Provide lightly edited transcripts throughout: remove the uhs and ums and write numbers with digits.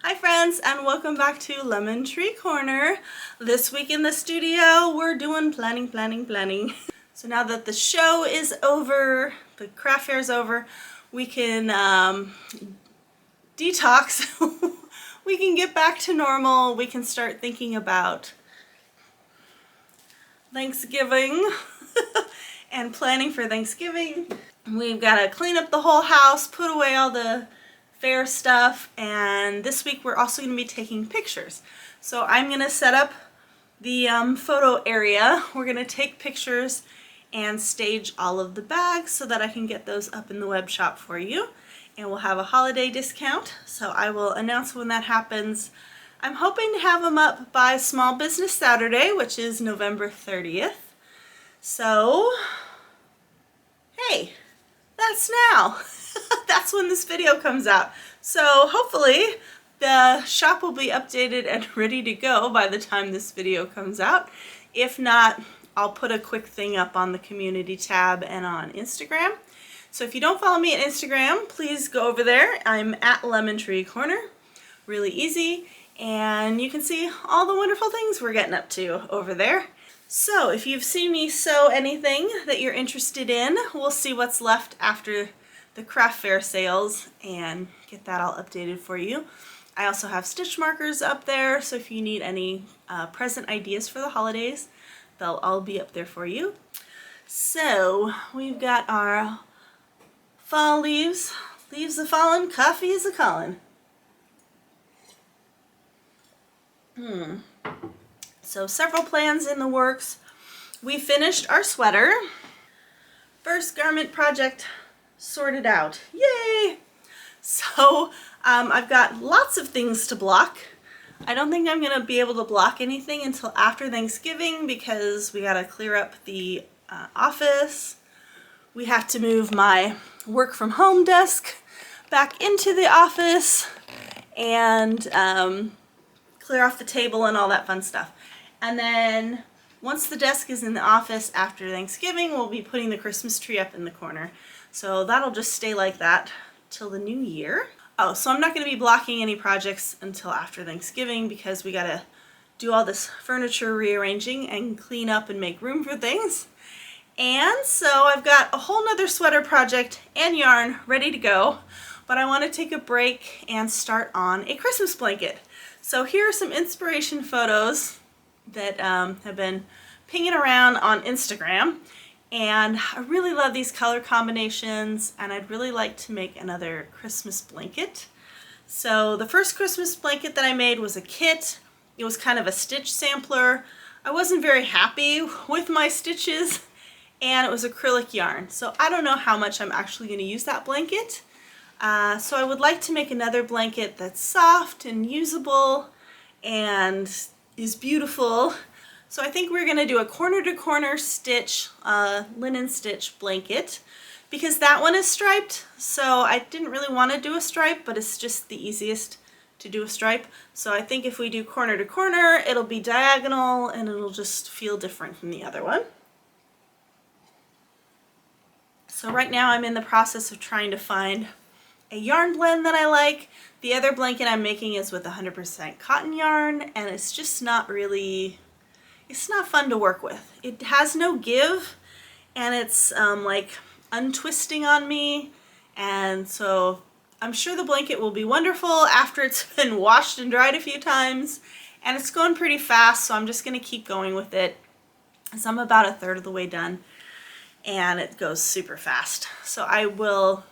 Hi friends, and welcome back to Lemon Tree Corner. This week in the studio we're doing planning. So now that the show is over, the craft fair is over, we can detox. We can get back to normal. We can start thinking about Thanksgiving and planning for Thanksgiving. We've got to clean up the whole house, put away all the fair stuff, and this week we're also going to be taking pictures. So I'm going to set up the photo area. We're going to take pictures and stage all of the bags so that I can get those up in the web shop for you. And we'll have a holiday discount, so I will announce when that happens. I'm hoping to have them up by Small Business Saturday, which is November 30th. So, hey, that's now. That's when this video comes out. So hopefully the shop will be updated and ready to go by the time this video comes out. If not, I'll put a quick thing up on the community tab and on Instagram. So if you don't follow me on Instagram, please go over there. I'm at Lemon Tree Corner. Really easy. And you can see all the wonderful things we're getting up to over there. So if you've seen me sew anything that you're interested in, we'll see what's left after the craft fair sales and get that all updated for you. I also have stitch markers up there, so if you need any present ideas for the holidays, they'll all be up there for you. So we've got our fall leaves. Leaves a fallin', coffee is a callin'. So several plans in the works. We finished our sweater. First garment project sorted out. Yay! So I've got lots of things to block. I don't think I'm going to be able to block anything until after Thanksgiving because we got to clear up the office. We have to move my work from home desk back into the office and clear off the table and all that fun stuff. And then once the desk is in the office after Thanksgiving, we'll be putting the Christmas tree up in the corner. So that'll just stay like that till the new year. Oh, so I'm not going to be blocking any projects until after Thanksgiving because we got to do all this furniture rearranging and clean up and make room for things. And so I've got a whole nother sweater project and yarn ready to go, but I want to take a break and start on a Christmas blanket. So here are some inspiration photos that have been pinging around on Instagram. And I really love these color combinations, and I'd really like to make another Christmas blanket. So the first Christmas blanket that I made was a kit. It was kind of a stitch sampler. I wasn't very happy with my stitches, and it was acrylic yarn. So I don't know how much I'm actually going to use that blanket. So I would like to make another blanket that's soft and usable and is beautiful. So I think we're going to do a corner-to-corner stitch, linen stitch blanket, because that one is striped. So I didn't really want to do a stripe, but it's just the easiest to do a stripe. So I think if we do corner-to-corner, it'll be diagonal and it'll just feel different from the other one. So right now I'm in the process of trying to find a yarn blend that I like. The other blanket I'm making is with 100% cotton yarn, and it's just not really... It's not fun to work with. It has no give, and it's like untwisting on me, and so I'm sure the blanket will be wonderful after it's been washed and dried a few times, and it's going pretty fast, so I'm just going to keep going with it. So I'm about a third of the way done, and it goes super fast. So I'll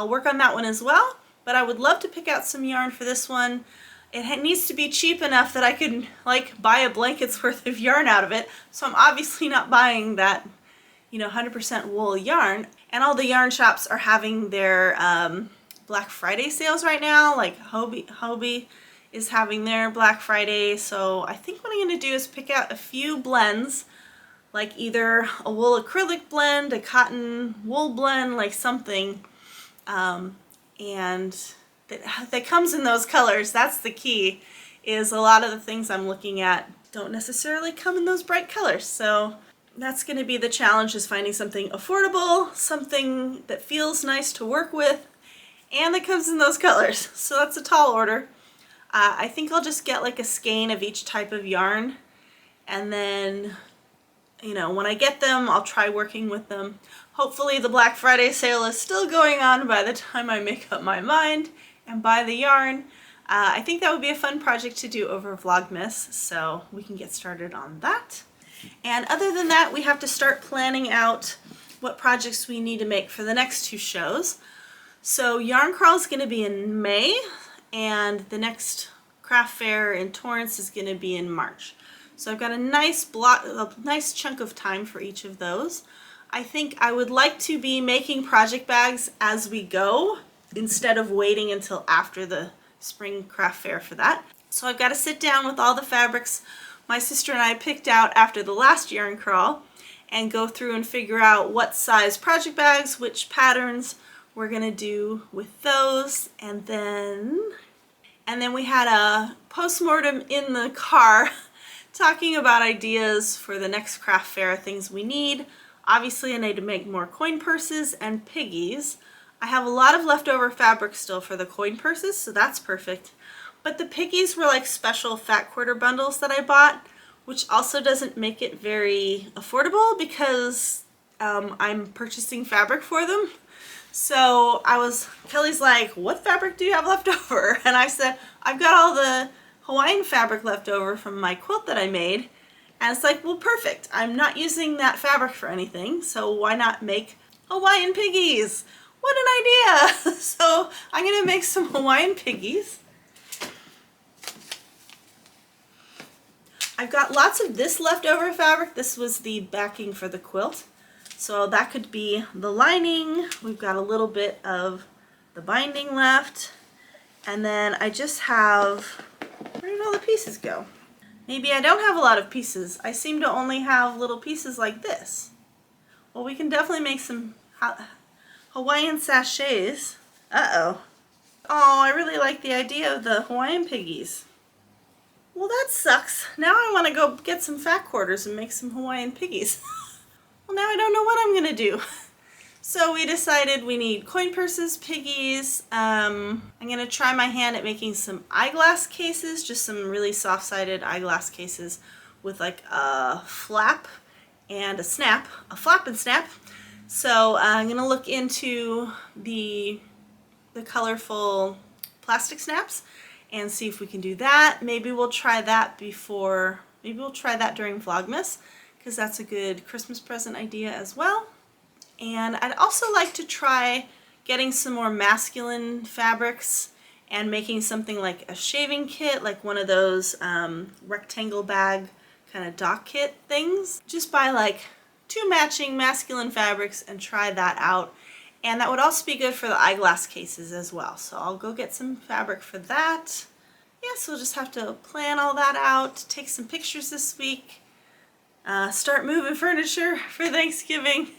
work on that one as well, but I would love to pick out some yarn for this one. It needs to be cheap enough that I could like buy a blanket's worth of yarn out of it. So I'm obviously not buying that, 100% wool yarn. And all the yarn shops are having their Black Friday sales right now. Like Hobie is having their Black Friday. So I think what I'm going to do is pick out a few blends, like either a wool acrylic blend, a cotton wool blend, like something, and that comes in those colors. That's the key, is a lot of the things I'm looking at don't necessarily come in those bright colors. So that's going to be the challenge, is finding something affordable, something that feels nice to work with, and it comes in those colors. So that's a tall order. I think I'll just get like a skein of each type of yarn, and then, you know, when I get them, I'll try working with them. Hopefully the Black Friday sale is still going on by the time I make up my mind and buy the yarn. I think that would be a fun project to do over Vlogmas, so we can get started on that. And other than that, we have to start planning out what projects we need to make for the next 2 shows. So Yarn Crawl is going to be in May, and the next craft fair in Torrance is going to be in March. So I've got a nice chunk of time for each of those. I think I would like to be making project bags as we go instead of waiting until after the spring craft fair for that. So I've got to sit down with all the fabrics my sister and I picked out after the last Yarn Crawl and go through and figure out what size project bags, which patterns we're gonna do with those. And then we had a postmortem in the car talking about ideas for the next craft fair, things we need. Obviously I need to make more coin purses and piggies. I have a lot of leftover fabric still for the coin purses, so that's perfect. But the piggies were like special fat quarter bundles that I bought, which also doesn't make it very affordable because I'm purchasing fabric for them. So Kelly's like, what fabric do you have left over? And I said, I've got all the Hawaiian fabric left over from my quilt that I made. And it's like, well, perfect. I'm not using that fabric for anything, so why not make Hawaiian piggies? What an idea! So I'm gonna make some Hawaiian piggies. I've got lots of this leftover fabric. This was the backing for the quilt. So that could be the lining. We've got a little bit of the binding left. And then I just have, where did all the pieces go? Maybe I don't have a lot of pieces. I seem to only have little pieces like this. Well, we can definitely make some Hawaiian sachets. Uh-oh. Oh, I really like the idea of the Hawaiian piggies. Well, that sucks. Now I want to go get some fat quarters and make some Hawaiian piggies. Well, now I don't know what I'm going to do. So we decided we need coin purses, piggies. I'm going to try my hand at making some eyeglass cases, just some really soft-sided eyeglass cases with like a flap and a snap, a flap and snap. So I'm going to look into the colorful plastic snaps and see if we can do that. Maybe we'll try that during Vlogmas, because that's a good Christmas present idea as well. And I'd also like to try getting some more masculine fabrics and making something like a shaving kit, like one of those rectangle bag kind of dock kit things. Just buy like 2 matching masculine fabrics and try that out. And that would also be good for the eyeglass cases as well. So I'll go get some fabric for that. Yeah, so we'll just have to plan all that out, take some pictures this week, start moving furniture for Thanksgiving.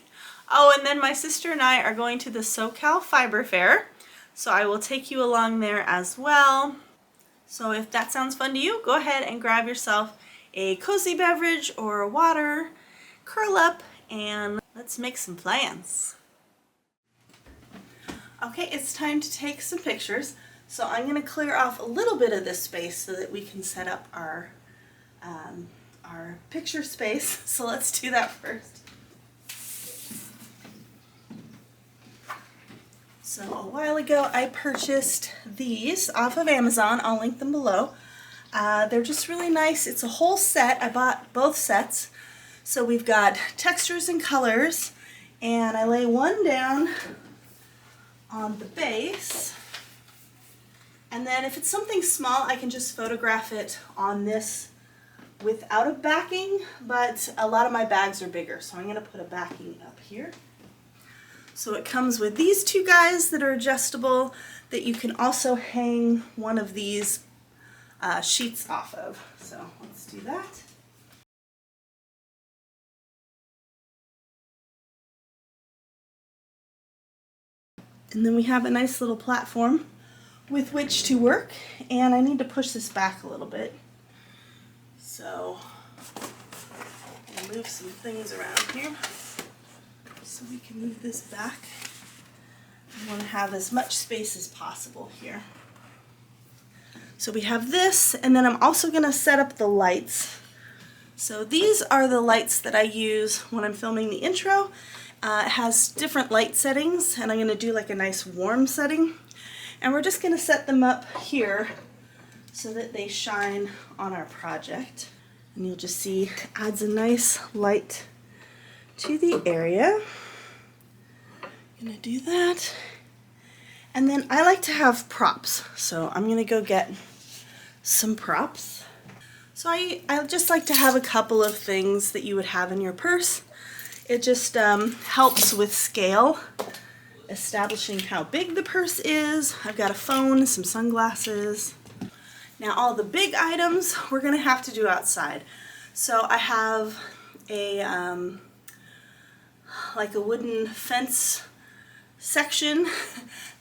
Oh, and then my sister and I are going to the SoCal Fiber Fair, so I will take you along there as well. So if that sounds fun to you, go ahead and grab yourself a cozy beverage or a water, curl up, and let's make some plans. Okay, it's time to take some pictures. So I'm going to clear off a little bit of this space so that we can set up our picture space. So let's do that first. So a while ago I purchased these off of Amazon. I'll link them below. They're just really nice. It's a whole set. I bought both sets. So we've got textures and colors, and I lay one down on the base, and then if it's something small I can just photograph it on this without a backing, but a lot of my bags are bigger, so I'm going to put a backing up here. So it comes with these 2 guys that are adjustable that you can also hang one of these sheets off of. So let's do that. And then we have a nice little platform with which to work, and I need to push this back a little bit. So I'll move some things around here so we can move this back. I want to have as much space as possible here. So we have this, and then I'm also going to set up the lights. So these are the lights that I use when I'm filming the intro. It has different light settings, and I'm going to do like a nice warm setting. And we're just going to set them up here so that they shine on our project. And you'll just see it adds a nice light to the area. I'm going to do that. And then I like to have props, so I'm going to go get some props. So I just like to have a couple of things that you would have in your purse. It just helps with scale, establishing how big the purse is. I've got a phone, some sunglasses. Now all the big items we're going to have to do outside. So I have a like a wooden fence section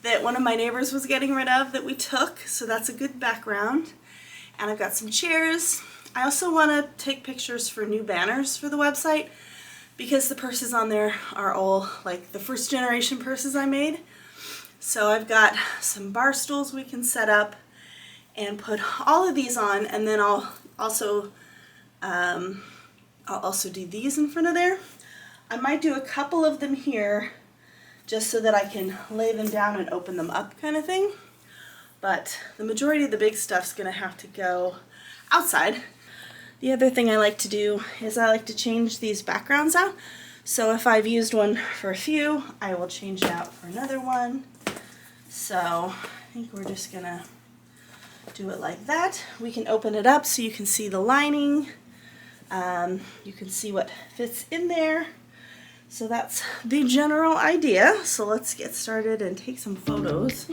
that one of my neighbors was getting rid of that we took, so that's a good background. And I've got some chairs. I also want to take pictures for new banners for the website because the purses on there are all like the first generation purses I made. So I've got some bar stools we can set up and put all of these on, and then I'll also do these in front of there. I might do a couple of them here just so that I can lay them down and open them up kind of thing. But the majority of the big stuff's gonna have to go outside. The other thing I like to do is I like to change these backgrounds out. So if I've used one for a few, I will change it out for another one. So I think we're just gonna do it like that. We can open it up so you can see the lining. You can see what fits in there. So that's the general idea. So let's get started and take some photos.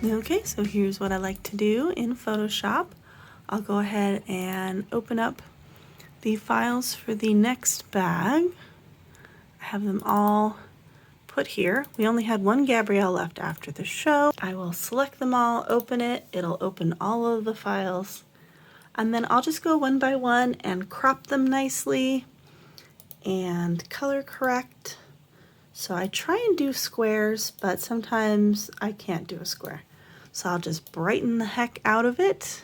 Okay, so here's what I like to do in Photoshop. I'll go ahead and open up the files for the next bag. I have them all put here. We only had one Gabrielle left after the show. I will select them all, open it. It'll open all of the files. And then I'll just go one by one and crop them nicely and color correct. So I try and do squares, but sometimes I can't do a square. So I'll just brighten the heck out of it,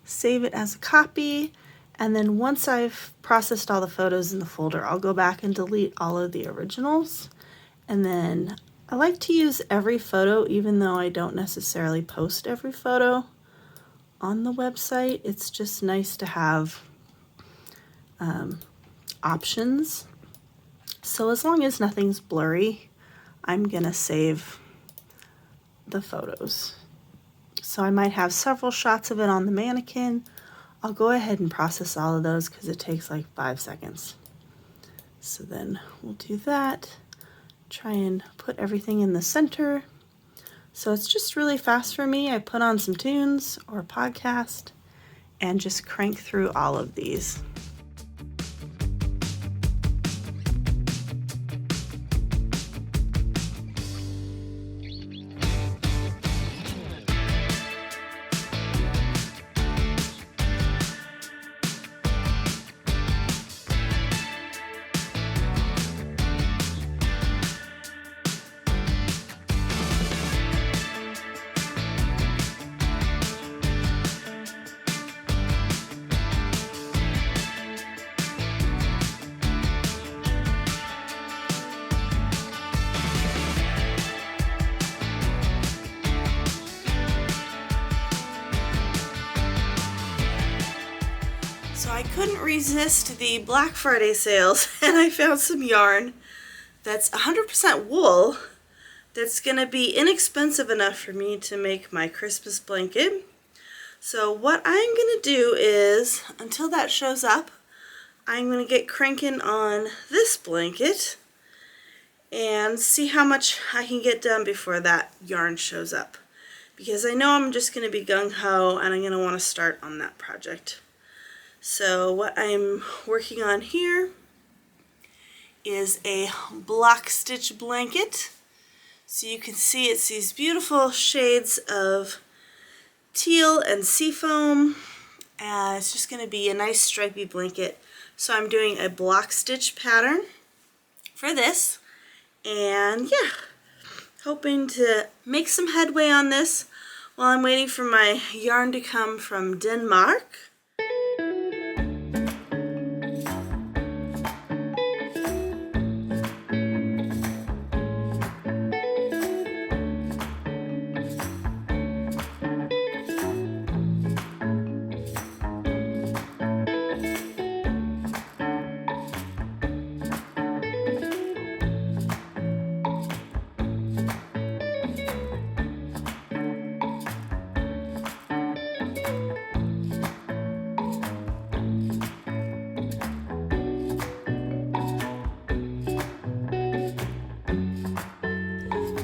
save it as a copy, and then once I've processed all the photos in the folder, I'll go back and delete all of the originals. And then I like to use every photo, even though I don't necessarily post every photo on the website. It's just nice to have options. So as long as nothing's blurry, I'm gonna save the photos. So I might have several shots of it on the mannequin. I'll go ahead and process all of those because it takes like 5 seconds. So then we'll do that. Try and put everything in the center. So it's just really fast for me. I put on some tunes or a podcast and just crank through all of these. couldn't resist the Black Friday sales and I found some yarn that's 100% wool that's gonna be inexpensive enough for me to make my Christmas blanket. So what I'm gonna do is, until that shows up, I'm gonna get cranking on this blanket and see how much I can get done before that yarn shows up. Because I know I'm just gonna be gung-ho and I'm gonna wanna start on that project. So what I'm working on here is a block stitch blanket. So you can see it's these beautiful shades of teal and seafoam. It's just going to be a nice stripy blanket. So I'm doing a block stitch pattern for this. And yeah, hoping to make some headway on this while I'm waiting for my yarn to come from Denmark.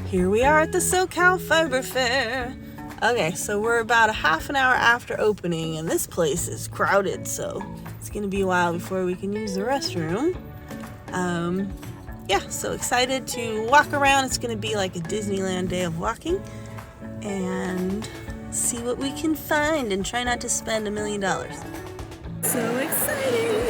Here we are at the SoCal Fiber Fair. Okay, so we're about a half an hour after opening and this place is crowded, so it's gonna be a while before we can use the restroom. Yeah, so excited to walk around. It's gonna be like a Disneyland day of walking and see what we can find and try not to spend $1 million. So exciting!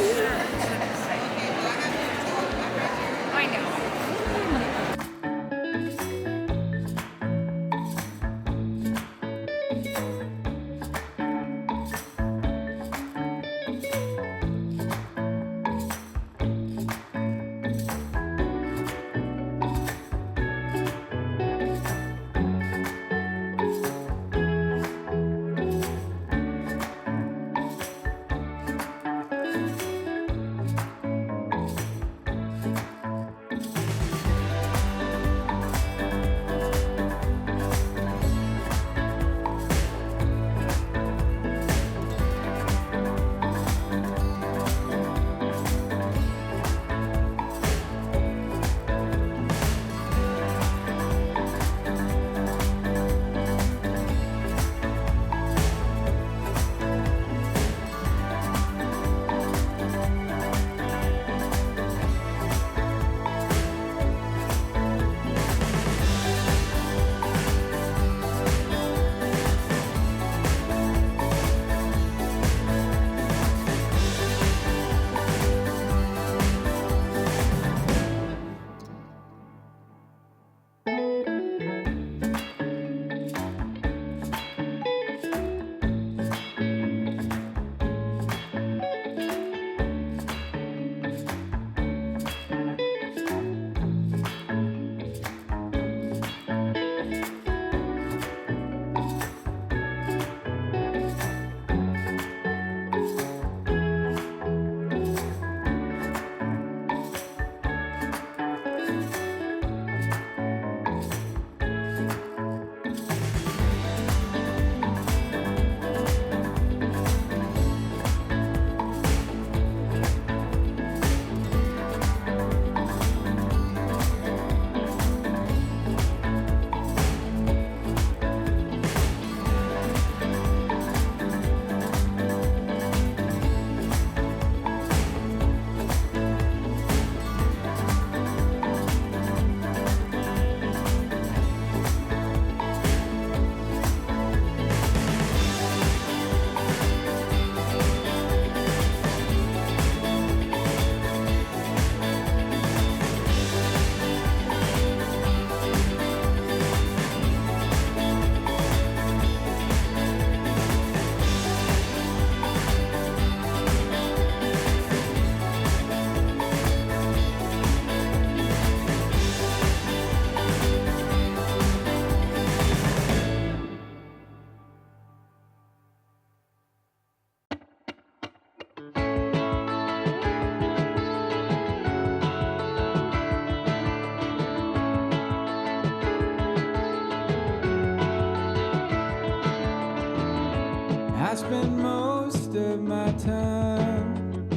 I spend most of my time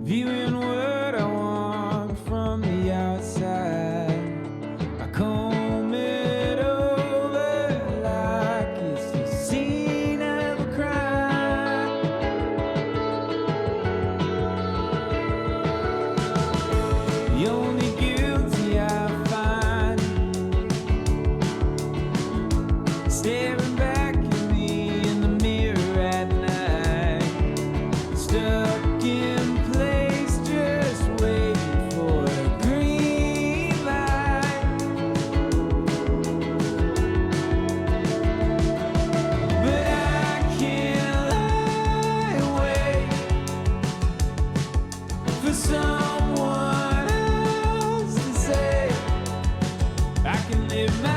viewing what I want from the outside. I comb it over like it's the scene of a crime. The only guilty I find staring back at me in the mirror at night, stuck in place just waiting for a green light. But I can't lie awake for someone else to say I can live my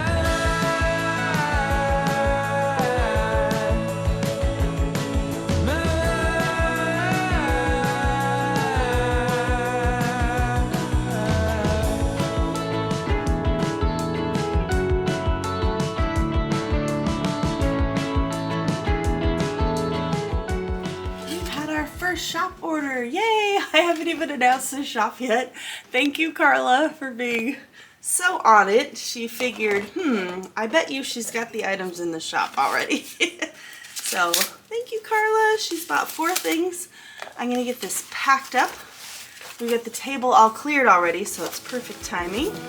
We've had our first shop order. Yay! I haven't even announced the shop yet. Thank you, Carla, for being so on it. She figured, I bet you she's got the items in the shop already. So thank you, Carla. She's bought 4 things. I'm gonna get this packed up. We got the table all cleared already, so it's perfect timing. Cause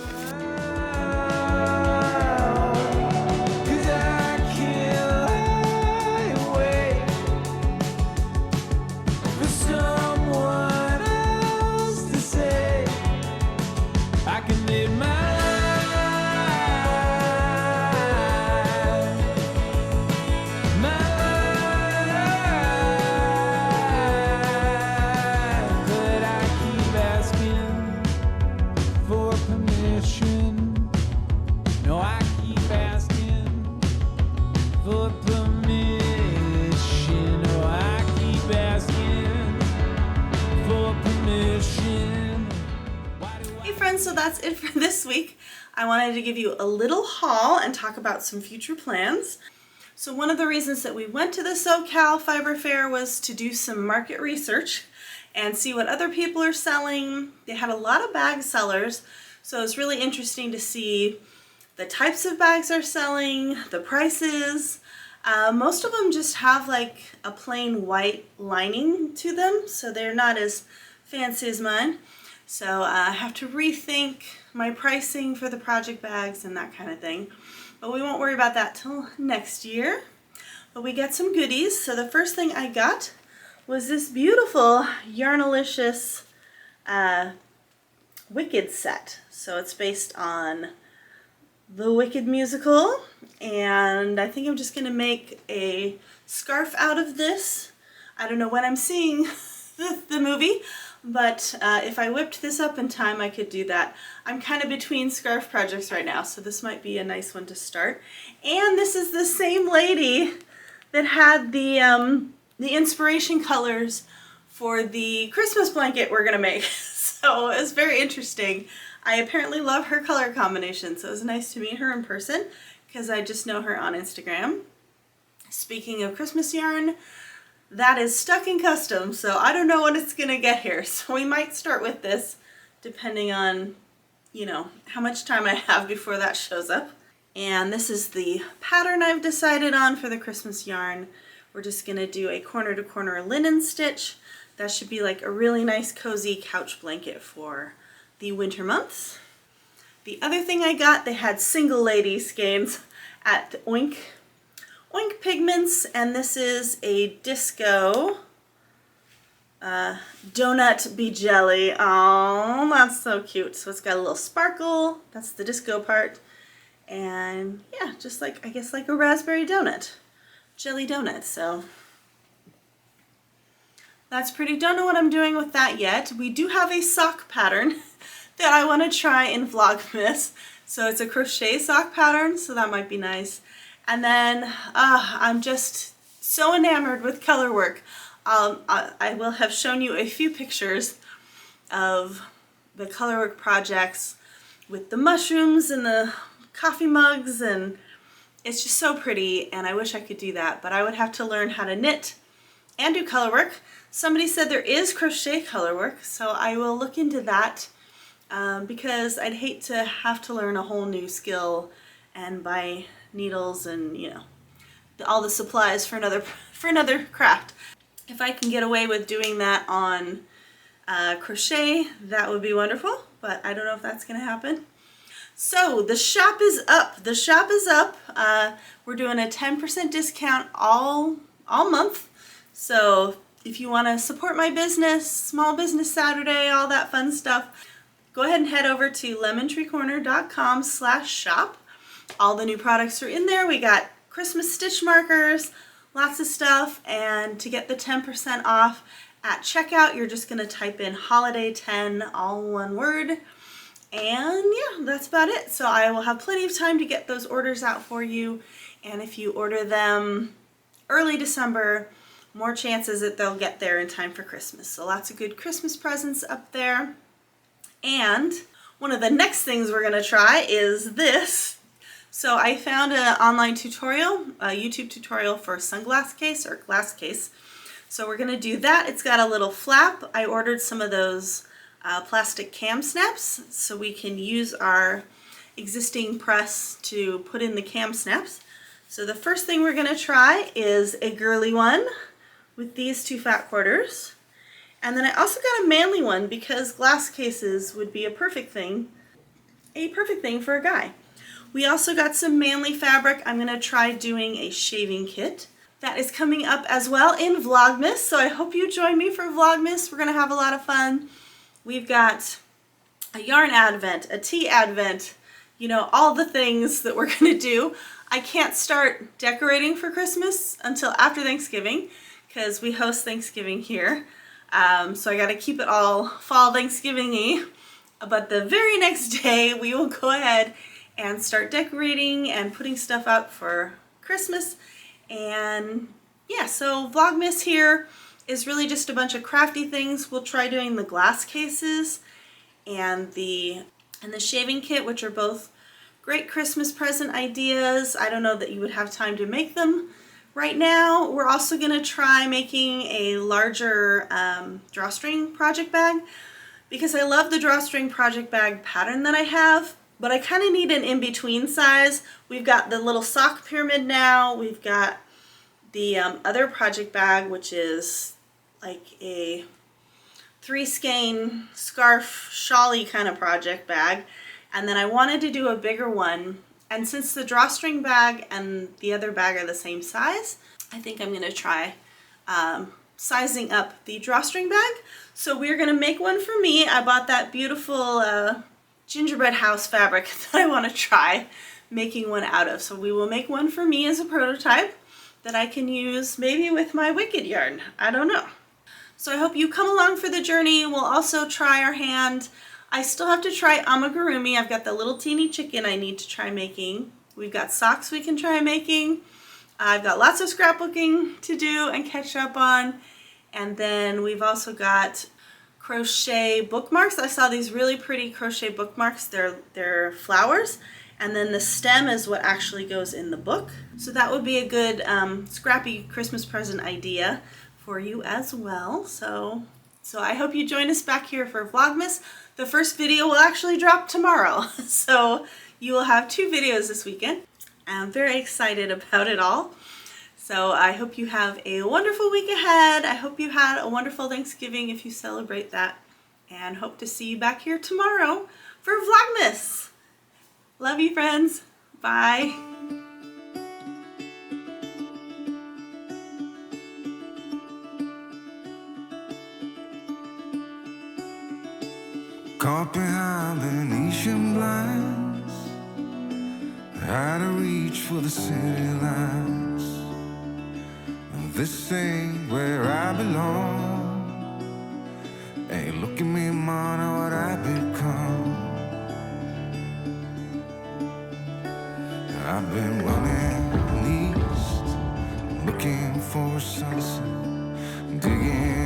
I can't lie awake for someone else to say I can live my life, but I keep asking for permission. No, I keep asking for permission. No, I keep asking for permission. Why do Hey friends, so that's it for this week. I wanted to give you a little haul and talk about some future plans. So one of the reasons that we went to the SoCal Fiber Fair was to do some market research and see what other people are selling. They had a lot of bag sellers, so it's really interesting to see the types of bags they're selling, the prices. Most of them just have like a plain white lining to them, so they're not as fancy as mine. So I have to rethink my pricing for the project bags and that kind of thing. But we won't worry about that till next year. But we got some goodies. So the first thing I got was this beautiful Yarnalicious Wicked set. So it's based on the Wicked musical, and I think I'm just gonna make a scarf out of this. I don't know when I'm seeing the movie, but if I whipped this up in time, I could do that. I'm kind of between scarf projects right now, so this might be a nice one to start. And this is the same lady that had the inspiration colors for the Christmas blanket we're gonna make. So it's very interesting. I apparently love her color combination, so it was nice to meet her in person because I just know her on Instagram. Speaking of Christmas yarn, that is stuck in customs, so I don't know when it's gonna get here. So we might start with this depending on, you know, how much time I have before that shows up. And this is the pattern I've decided on for the Christmas yarn. We're just gonna do a corner to corner linen stitch. That should be like a really nice cozy couch blanket for the winter months. The other thing I got, they had single lady skeins at Oink Pigments, and this is a disco donut bee jelly. Oh, that's so cute. So it's got a little sparkle, that's the disco part, and yeah, just like, I guess like a raspberry donut, jelly donut. So that's pretty. Don't know what I'm doing with that yet. We do have a sock pattern that I want to try in Vlogmas. So it's a crochet sock pattern, so that might be nice. And then I'm just so enamored with color work. I will have shown you a few pictures of the colorwork projects with the mushrooms and the coffee mugs and It's just so pretty, and I wish I could do that, but I would have to learn how to knit and do color work. Somebody said there is crochet color work, so I will look into that because I'd hate to have to learn a whole new skill and buy needles and, you know, all the supplies for another craft. If I can get away with doing that on crochet, that would be wonderful, but I don't know if that's going to happen. So the shop is up. The shop is up. We're doing a 10% discount all month. So if you want to support my business, Small Business Saturday, all that fun stuff, go ahead and head over to lemontreecorner.com/shop. All the new products are in there. We got Christmas stitch markers, lots of stuff, and to get the 10% off at checkout, you're just going to type in holiday 10, all one word. And yeah, that's about it. So I will have plenty of time to get those orders out for you. And if you order them early December, more chances that they'll get there in time for Christmas. So lots of good Christmas presents up there. And one of the next things we're going to try is this. So I found an online tutorial, a YouTube tutorial for a sunglass case or glass case. So we're going to do that. It's got a little flap. I ordered some of those plastic cam snaps so we can use our existing press to put in the cam snaps. So the first thing we're going to try is a girly one with these 2 fat quarters. And then I also got a manly one because glass cases would be a perfect thing for a guy. We also got some manly fabric. I'm going to try doing a shaving kit. That is coming up as well in Vlogmas, so I hope you join me for Vlogmas. We're going to have a lot of fun. We've got a yarn advent, a tea advent, you know, all the things that we're going to do. I can't start decorating for Christmas until after Thanksgiving because we host Thanksgiving here. So I got to keep it all fall Thanksgiving-y. But the very next day we will go ahead and start decorating and putting stuff up for Christmas. And yeah, so Vlogmas here is really just a bunch of crafty things. We'll try doing the glass cases and the shaving kit, which are both great Christmas present ideas. I don't know that you would have time to make them right now. We're also going to try making a larger drawstring project bag because I love the drawstring project bag pattern that I have, but I kind of need an in-between size. We've got the little sock pyramid now. We've got the other project bag, which is like a 3-skein scarf shawly kind of project bag. And then I wanted to do a bigger one. And since the drawstring bag and the other bag are the same size, I think I'm going to try sizing up the drawstring bag. So we're going to make one for me. I bought that beautiful gingerbread house fabric that I want to try making one out of. So we will make one for me as a prototype that I can use maybe with my Wicked yarn. I don't know. So I hope you come along for the journey. We'll also try our hand. I still have to try amigurumi. I've got the little teeny chicken I need to try making. We've got socks we can try making. I've got lots of scrapbooking to do and catch up on. And then we've also got crochet bookmarks. I saw these really pretty crochet bookmarks. They're flowers. And then the stem is what actually goes in the book. So that would be a good scrappy Christmas present idea for you as well. So I hope you join us back here for Vlogmas. The first video will actually drop tomorrow. So you will have 2 videos this weekend. I'm very excited about it all. So I hope you have a wonderful week ahead. I hope you had a wonderful Thanksgiving if you celebrate that. And hope to see you back here tomorrow for Vlogmas. Love you, friends. Bye. Caught behind Venetian blinds, out of reach for the city lights. This ain't where I belong. Hey, look at me, man, what I become. I've been running east, looking for a sunset, digging